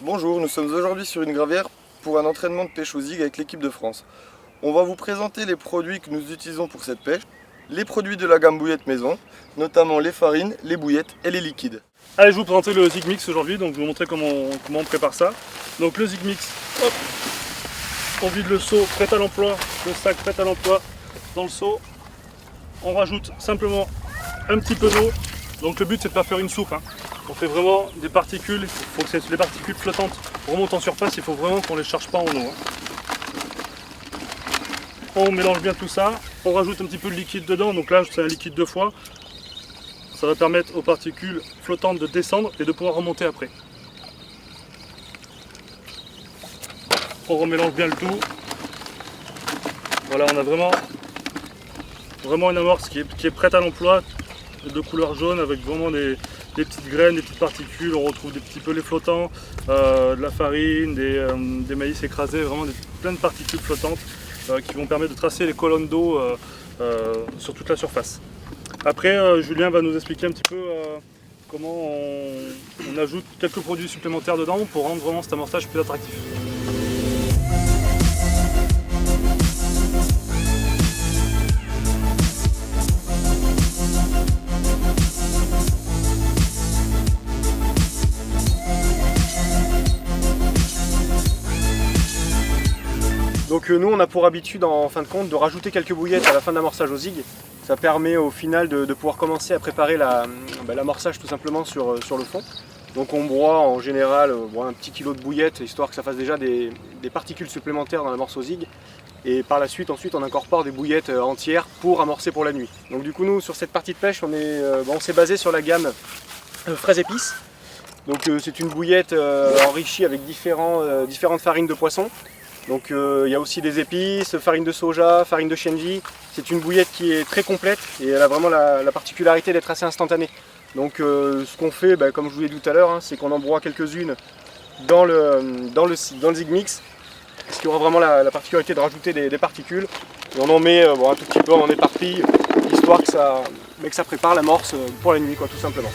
Bonjour, nous sommes aujourd'hui sur une gravière pour un entraînement de pêche au zig avec l'équipe de France. On va vous présenter les produits que nous utilisons pour cette pêche, les produits de la gamme bouillette maison, notamment les farines, les bouillettes et les liquides. Allez, je vais vous présenter le Zig Mix aujourd'hui, donc je vais vous montrer comment on prépare ça. Donc le Zig Mix, hop, on vide le seau prêt à l'emploi, le sac prêt à l'emploi dans le seau. On rajoute simplement un petit peu d'eau. Donc le but c'est de ne pas faire une soupe, hein. On fait vraiment des particules, il faut que les particules flottantes remontent en surface, il faut vraiment qu'on ne les charge pas en eau, hein. On mélange bien tout ça, on rajoute un petit peu de liquide dedans, donc là c'est un liquide 2 fois. Ça va permettre aux particules flottantes de descendre et de pouvoir remonter après. On remélange bien le tout. Voilà, on a vraiment une amorce qui est prête à l'emploi, de couleur jaune avec vraiment des petites graines, des petites particules. On retrouve des petits pelets flottants, de la farine, des maïs écrasés, vraiment plein de particules flottantes qui vont permettre de tracer les colonnes d'eau sur toute la surface. Après, Julien va nous expliquer un petit peu comment on ajoute quelques produits supplémentaires dedans pour rendre vraiment cet amorçage plus attractif. Donc nous on a pour habitude en fin de compte de rajouter quelques bouillettes à la fin d'amorçage au zig. Ça permet au final de pouvoir commencer à préparer l'amorçage tout simplement sur le fond. Donc on broie en général un petit kilo de bouillettes histoire que ça fasse déjà des particules supplémentaires dans l'amorce au zig. Et par la suite ensuite on incorpore des bouillettes entières pour amorcer pour la nuit. Donc du coup nous sur cette partie de pêche on s'est basé sur la gamme fraises épices. Donc c'est une bouillette enrichie avec différentes farines de poisson. Donc il y a aussi des épices, farine de soja, farine de shenji. C'est une bouillette qui est très complète et elle a vraiment la particularité d'être assez instantanée. Donc ce qu'on fait, comme je vous l'ai dit tout à l'heure, hein, c'est qu'on en broie quelques-unes dans le Zig Mix, ce qui aura vraiment la particularité de rajouter des particules. Et on en met un tout petit peu, on en éparpille, histoire que ça prépare l'amorce pour la nuit, tout simplement.